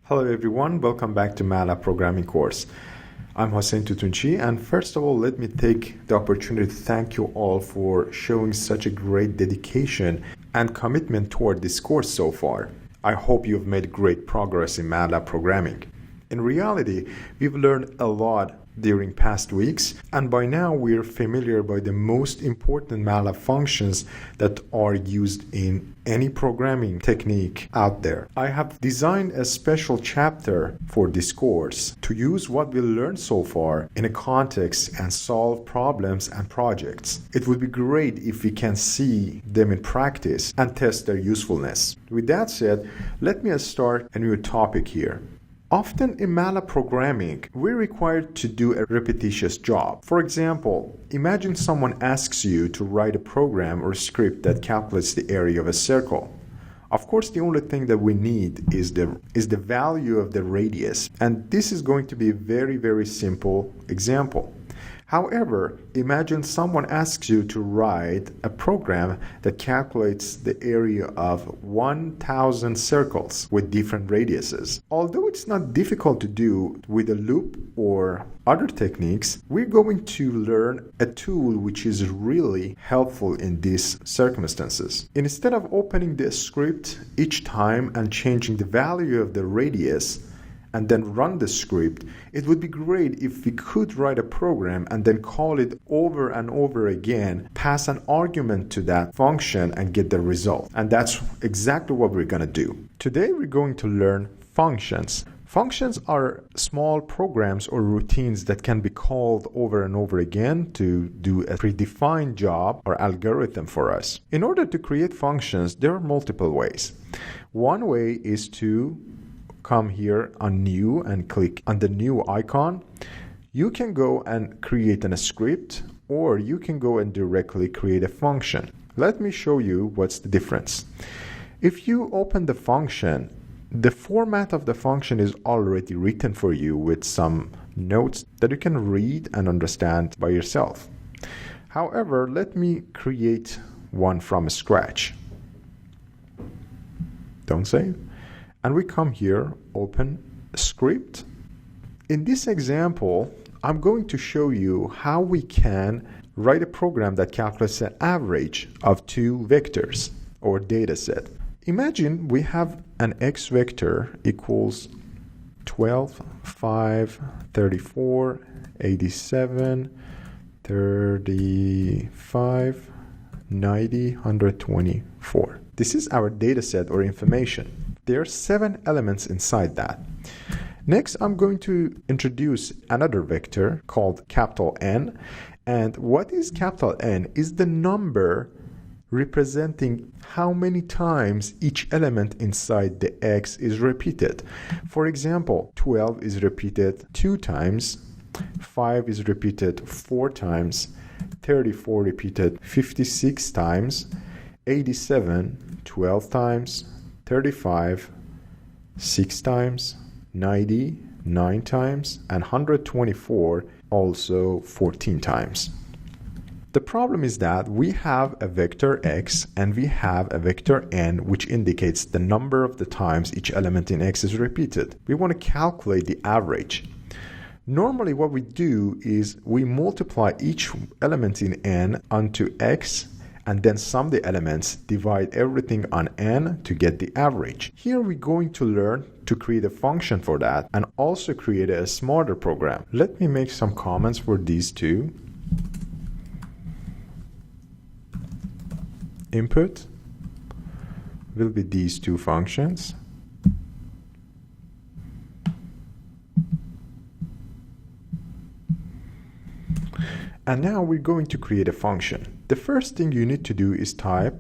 Hello everyone, welcome back to MathLAB programming course. I'm Hossein Tutunchi, and first of all, let me take the opportunity to thank you all for showing such a great dedication and commitment toward this course so far. I hope you've made great progress in MathLAB programming. In reality, we've learned a lot during past weeks, and by now we're familiar by the most important MathLAB functions that are used in any programming technique out there. I have designed a special chapter for this course to use what we learned so far in a context and solve problems and projects. It would be great if we can see them in practice and test their usefulness. With that said, let me start a new topic here. Often in MathLAB programming, we're required to do a repetitious job. For example, imagine someone asks you to write a program or script that calculates the area of a circle. Of course, the only thing that we need is the value of the radius, and this is going to be a very simple example. However, imagine someone asks you to write a program that calculates the area of 1,000 circles with different radiuses. Although it's not difficult to do with a loop or other techniques, we're going to learn a tool which is really helpful in these circumstances. Instead of opening the script each time and changing the value of the radius, and then run the script, it would be great if we could write a program and then call it over and over again, pass an argument to that function and get the result. And that's exactly what we're going to do. Today we're going to learn functions. Functions are small programs or routines that can be called over and over again to do a predefined job or algorithm for us. In order to create functions, there are multiple ways. One way is to come here on new and click on the new icon. You can go and create a script, or you can go and directly create a function. Let me show you what's the difference. If you open the function, the format of the function is already written for you with some notes that you can read and understand by yourself. However, let me create one from scratch. Don't save. And we come here, open script. In this example, I'm going to show you how we can write a program that calculates an average of two vectors or data set. Imagine we have an x vector equals 12, 5, 34, 87, 35, 90, 124. This is our data set or information. There are 7 elements inside that. Next, I'm going to introduce another vector called capital N. And what is capital N? Is the number representing how many times each element inside the X is repeated. For example, 12 is repeated 2 times, 5 is repeated 4 times, 34 repeated 56 times, 87 12 times, 35 6 times, 90 9 times, and 124 also 14 times. The problem is that we have a vector x and we have a vector n, which indicates the number of the times each element in x is repeated. We want to calculate the average. Normally what we do is we multiply each element in n onto x and then sum the elements, divide everything on n to get the average. Here we're going to learn to create a function for that and also create a smarter program. Let me make some comments for these two. Input will be these two functions. And now we're going to create a function. The first thing you need to do is type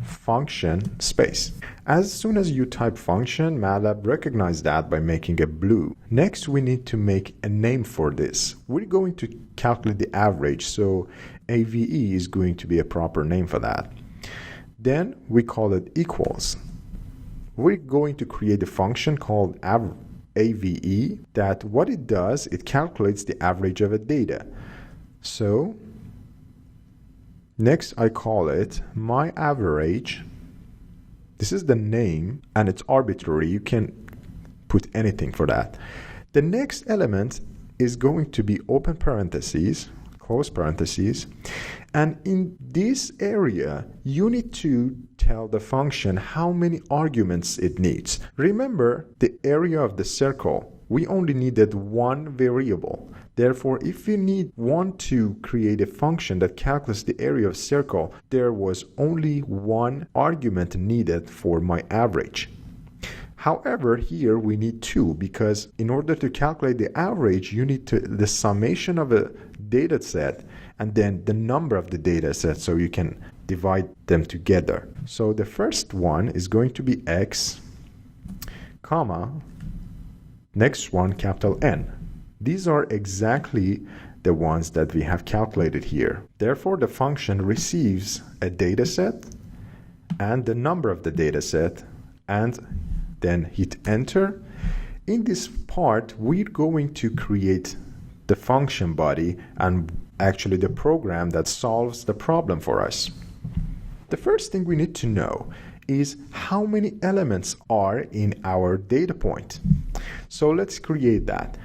function space. As soon as you type function, MathLAB recognizes that by making a blue. Next, we need to make a name for this. We're going to calculate the average, so AVE is going to be a proper name for that. Then we call it equals. We're going to create a function called AVE that what it does, it calculates the average of a data. So next I call it my average. This is the name and it's arbitrary. You can put anything for that. The next element is going to be open parentheses, close parentheses, and in this area you need to tell the function how many arguments it needs. Remember, the area of the circle, we only needed one variable. Therefore, if we want to create a function that calculates the area of circle, there was only one argument needed for my average. However, here we need two, because in order to calculate the average, you need the summation of a data set and then the number of the data set, so you can divide them together. So the first one is going to be x, comma, next one capital N. These are exactly the ones that we have calculated here. Therefore, the function receives a data set and the number of the data set, and then hit enter. In this part, we're going to create the function body and actually the program that solves the problem for us. The first thing we need to know is how many elements are in our data point. So let's create that.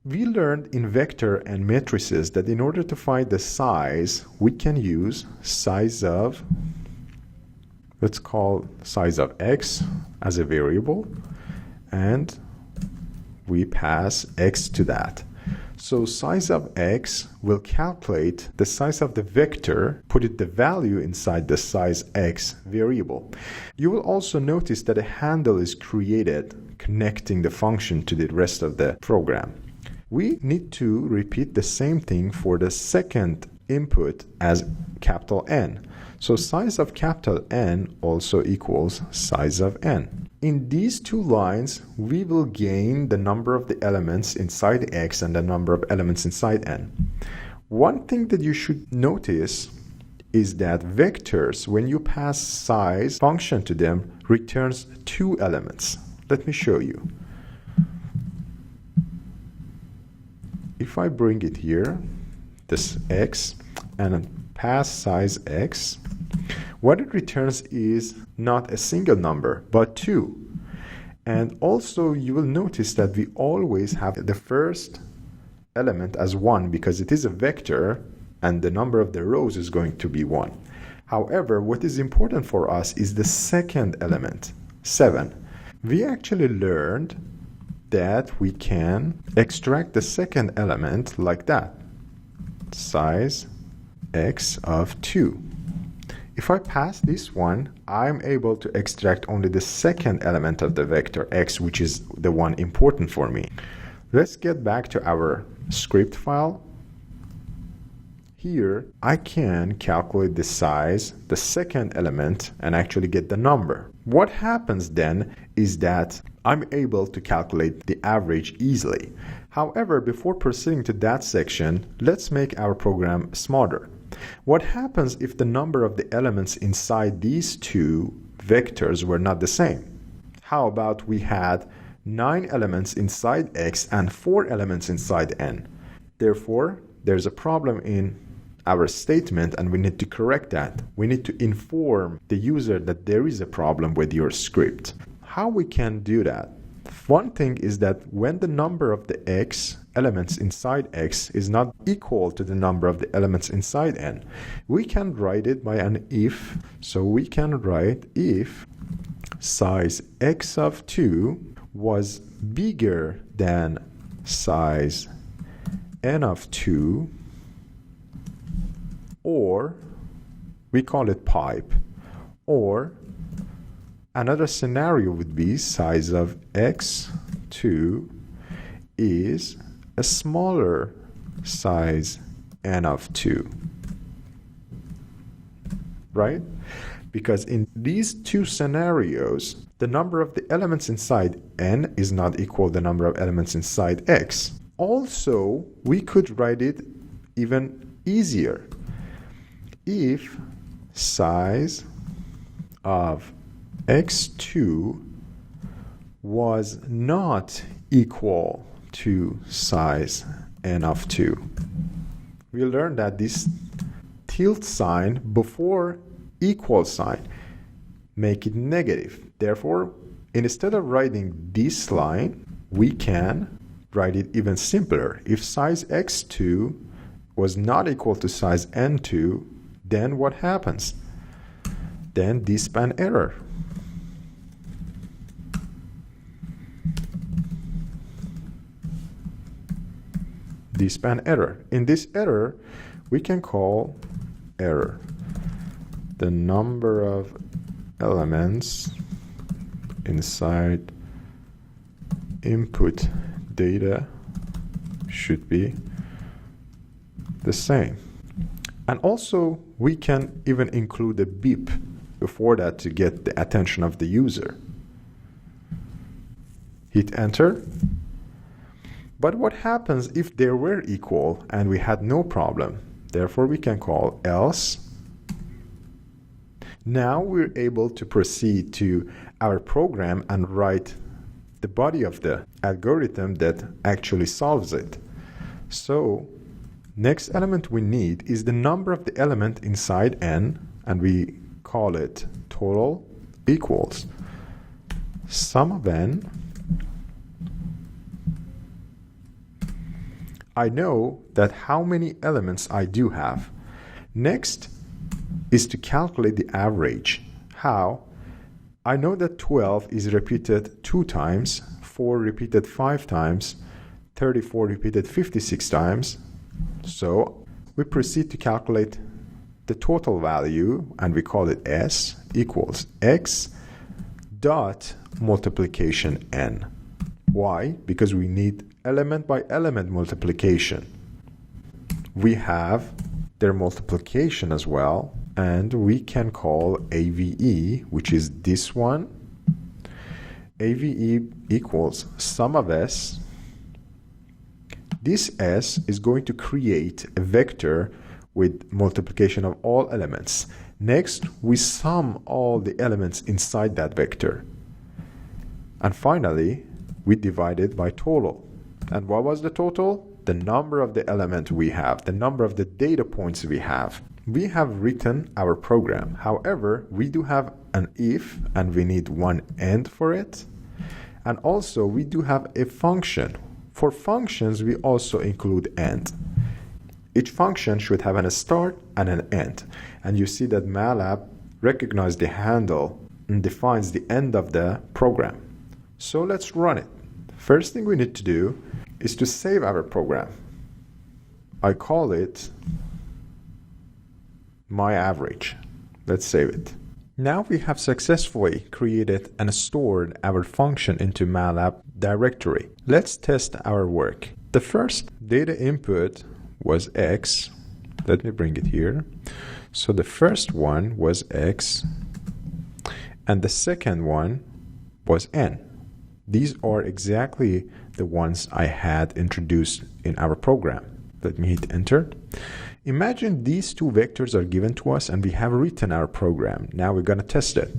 We learned in vector and matrices that in order to find the size, we can use size of, let's call size of x as a variable, and we pass x to that. So size of x will calculate the size of the vector, put the value inside the size x variable. You will also notice that a handle is created connecting the function to the rest of the program. We need to repeat the same thing for the second input as capital N. So size of capital N also equals size of n. In these two lines, we will gain the number of the elements inside x and the number of elements inside n. One thing that you should notice is that vectors, when you pass size function to them, returns two elements. Let me show you. If I bring it here, this x, and pass size x, what it returns is not a single number, but two. And also you will notice that we always have the first element as 1 because it is a vector and the number of the rows is going to be 1. However, what is important for us is the second element, 7. We actually learned that we can extract the second element like that, size x of 2. If I pass this one, I'm able to extract only the second element of the vector x, which is the one important for me. Let's get back to our script file. Here, I can calculate the size, the second element, and actually get the number. What happens then is that I'm able to calculate the average easily. However, before proceeding to that section, let's make our program smarter. What happens if the number of the elements inside these two vectors were not the same? How about we had 9 elements inside x and 4 elements inside n? Therefore, there's a problem in our statement and we need to correct that. We need to inform the user that there is a problem with your script. How we can do that? One thing is that when the number of the x elements inside x is not equal to the number of the elements inside n, we can write it by an if. So we can write if size x of 2 was bigger than size n of 2, or we call it pipe, or another scenario would be size of x2 is a smaller size n of 2, right? Because in these two scenarios, the number of the elements inside n is not equal to the number of elements inside x. Also, we could write it even easier. If size of x2 was not equal to size n of 2. We learned that this tilde sign before equal sign make it negative. Therefore, Instead of writing this line, we can write it even simpler. If size x2 was not equal to size n2, then what happens? Then D-span error. D-span error. In this error, we can call error the number of elements inside input data should be the same. And also, we can even include a beep before that to get the attention of the user. Hit enter. But what happens if they were equal and we had no problem? Therefore, we can call else. Now we're able to proceed to our program and write the body of the algorithm that actually solves it. So, next element we need is the number of the element inside n, and we call it total equals sum of n. I know that how many elements I do have. Next is to calculate the average. How? I know that 12 is repeated 2 times, 4 repeated 5 times, 34 repeated 56 times. So we proceed to calculate the total value, and we call it S equals X dot multiplication N. Why? Because we need element by element multiplication. We have their multiplication as well, and we can call AVE, which is this one. AVE equals sum of S. This S is going to create a vector with multiplication of all elements. Next, we sum all the elements inside that vector. And finally, we divide it by total. And what was the total? The number of the element we have, the number of the data points we have. We have written our program. However, we do have an if, and we need one end for it. And also, we do have a function. For functions, we also include end. Each function should have a start and an end. And you see that MathLAB recognizes the handle and defines the end of the program. So let's run it. First thing we need to do is to save our program. I call it my average. Let's save it. Now we have successfully created and stored our function into MathLAB directory. Let's test our work. The first data input was X. Let me bring it here. So the first one was X, and the second one was N. These are exactly the ones I had introduced in our program. Let me hit enter. Imagine these two vectors are given to us and we have written our program. Now we're going to test it.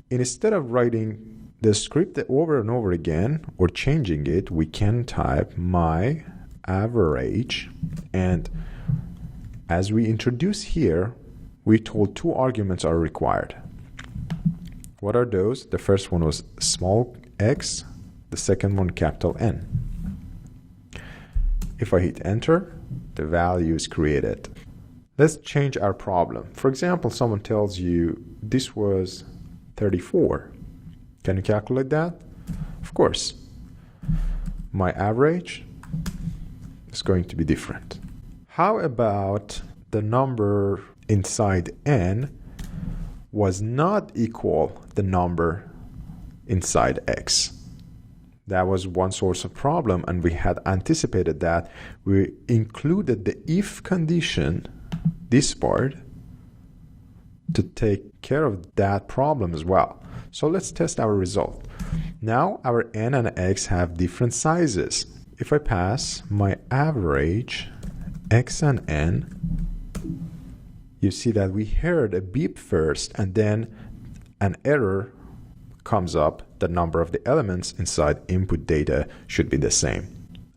Instead of writing the script over and over again or changing it, we can type my average, and as we introduce here, we told 2 arguments are required. What are those? The first one was small x, the second one capital N. If I hit enter, the value is created. Let's change our problem. For example, someone tells you this was 34. Can you calculate that? Of course. My average is going to be different. How about the number inside N was not equal the number inside X? That was one source of problem, and we had anticipated that. We included the if condition, this part, to take care of that problem as well. So let's test our result. Now our N and X have different sizes. If I pass my average X and N, you see that we heard a beep first, and then an error comes up. The number of the elements inside input data should be the same.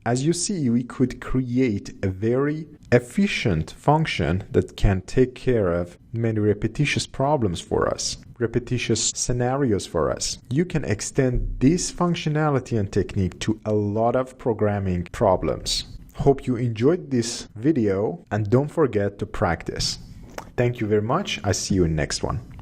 As you see, we could create a very efficient function that can take care of many repetitious problems for us, repetitious scenarios for us. You can extend this functionality and technique to a lot of programming problems. Hope you enjoyed this video and don't forget to practice. Thank you very much. I see you in next one.